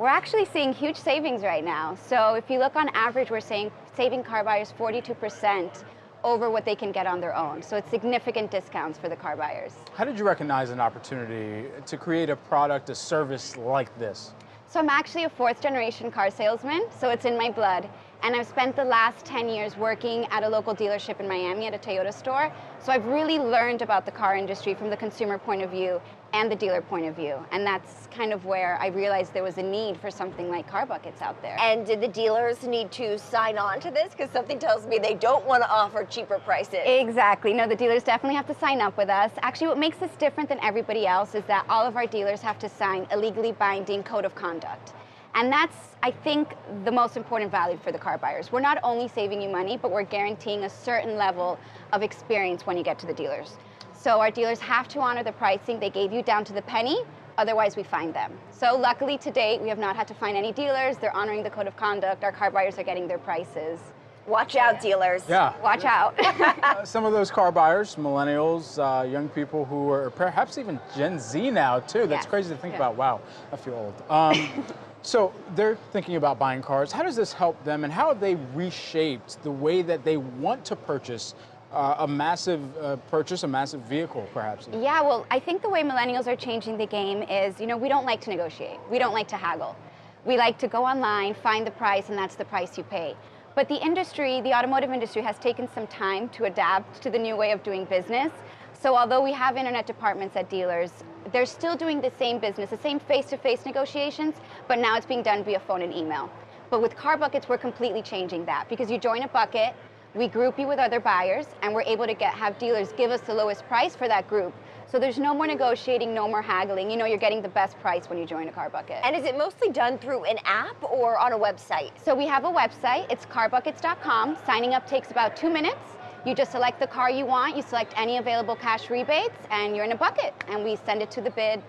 We're actually seeing huge savings right now. So if you look on average, we're saving car buyers 42% over what they can get on their own. So it's significant discounts for the car buyers. How did you recognize an opportunity to create a product, a service like this? So I'm actually a fourth-generation car salesman, so it's in my blood. And I've spent the last 10 years working at a local dealership in Miami at a Toyota store. So I've really learned about the car industry from the consumer point of view and the dealer point of view. And that's kind of where I realized there was a need for something like CarBuckets out there. And did the dealers need to sign on to this? Because something tells me they don't want to offer cheaper prices. Exactly. No, the dealers definitely have to sign up with us. Actually, what makes us different than everybody else is that all of our dealers have to sign a legally binding code of conduct. And that's, I think, the most important value for the car buyers. We're not only saving you money, but we're guaranteeing a certain level of experience when you get to the dealers. So our dealers have to honor the pricing they gave you down to the penny, otherwise we fine them. So luckily to date, we have not had to fine any dealers. They're honoring the code of conduct. Our car buyers are getting their prices. Watch out, dealers. Yeah. Watch out. Some of those car buyers, millennials, young people who are perhaps even Gen Z now too. That's crazy to think about. Wow, I feel old. So they're thinking about buying cars. How does this help them, and how have they reshaped the way that they want to purchase a massive vehicle, perhaps? Yeah, well, I think the way millennials are changing the game is, we don't like to negotiate. We don't like to haggle. We like to go online, find the price, and that's the price you pay. But the industry, the automotive industry, has taken some time to adapt to the new way of doing business. So although we have internet departments at dealers, they're still doing the same business, the same face-to-face negotiations, but now it's being done via phone and email. But with CarBuckets, we're completely changing that, because you join a bucket, we group you with other buyers, and we're able to have dealers give us the lowest price for that group. So there's no more negotiating, no more haggling. You're getting the best price when you join a CarBucket. And is it mostly done through an app or on a website? So we have a website, it's carbuckets.com. Signing up takes about 2 minutes. You just select the car you want, you select any available cash rebates, and you're in a bucket. And we send it to bid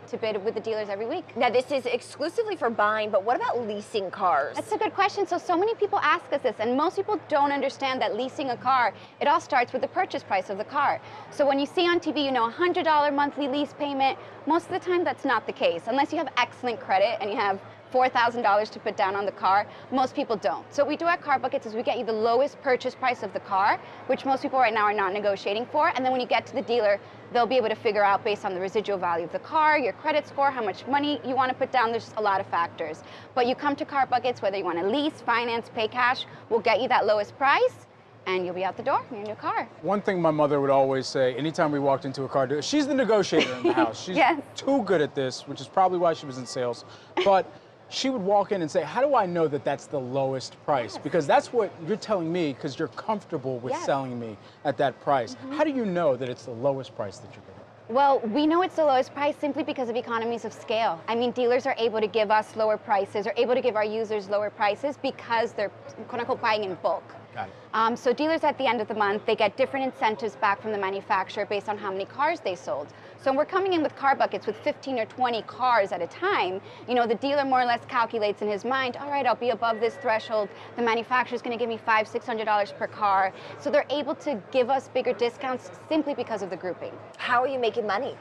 with the dealers every week. Now this is exclusively for buying, but what about leasing cars? That's a good question. So many people ask us this, and most people don't understand that leasing a car, it all starts with the purchase price of the car. So when you see on TV, $100 monthly lease payment, most of the time that's not the case. Unless you have excellent credit and you have $4,000 to put down on the car, most people don't. So what we do at CarBuckets is we get you the lowest purchase price of the car, which most people right now are not negotiating for, and then when you get to the dealer, they'll be able to figure out based on the residual value of the car, your credit score, how much money you want to put down. There's a lot of factors. But you come to CarBuckets, whether you want to lease, finance, pay cash, we'll get you that lowest price, and you'll be out the door in your new car. One thing my mother would always say, anytime we walked into a car dealer, she's the negotiator in the house. She's too good at this, which is probably why she was in sales. But she would walk in and say, how do I know that that's the lowest price? Because that's what you're telling me, because you're comfortable with selling me at that price. How do you know that it's the lowest price that you're getting? Well, we know it's the lowest price simply because of economies of scale. I mean, dealers are able to give us lower prices, or able to give our users lower prices because they're, quote unquote, buying in bulk. Got it. So dealers at the end of the month, they get different incentives back from the manufacturer based on how many cars they sold. So when we're coming in with CarBuckets with 15 or 20 cars at a time, the dealer more or less calculates in his mind, all right, I'll be above this threshold. The manufacturer's going to give me $500, $600 per car. So they're able to give us bigger discounts simply because of the grouping. How are you making money?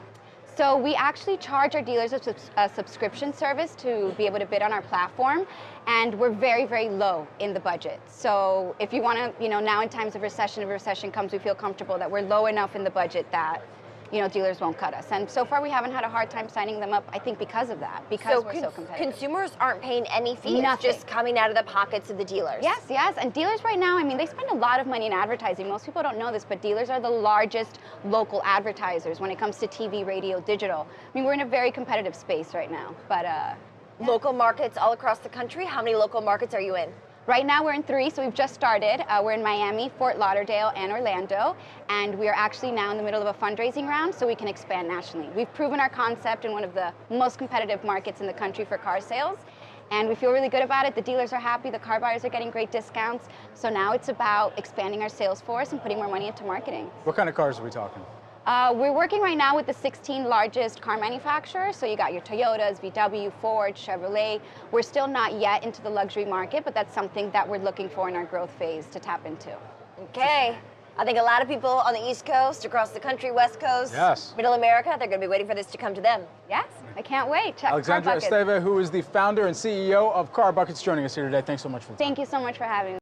So we actually charge our dealers a subscription service to be able to bid on our platform, and we're very, very low in the budget. So if you want to, now in times of recession, if recession comes, we feel comfortable that we're low enough in the budget that dealers won't cut us. And so far we haven't had a hard time signing them up, I think because of that, because we're so competitive. Consumers aren't paying any fees, Nothing. Just coming out of the pockets of the dealers. Yes, and dealers right now, they spend a lot of money in advertising. Most people don't know this, but dealers are the largest local advertisers when it comes to TV, radio, digital. We're in a very competitive space right now, but Local markets all across the country, how many local markets are you in? Right now we're in 3, so we've just started. We're in Miami, Fort Lauderdale, and Orlando, and we are actually now in the middle of a fundraising round so we can expand nationally. We've proven our concept in one of the most competitive markets in the country for car sales, and we feel really good about it. The dealers are happy, the car buyers are getting great discounts, so now it's about expanding our sales force and putting more money into marketing. What kind of cars are we talking? We're working right now with the 16 largest car manufacturers. So you got your Toyotas, VW, Ford, Chevrolet. We're still not yet into the luxury market, but that's something that we're looking for in our growth phase to tap into. Okay. I think a lot of people on the East Coast, across the country, West Coast, Middle America, they're going to be waiting for this to come to them. Yes. I can't wait. Check Alexandra CarBuckets. Esteve, who is the founder and CEO of CarBuckets, joining us here today. Thanks so much for the time. Thank you so much for having me.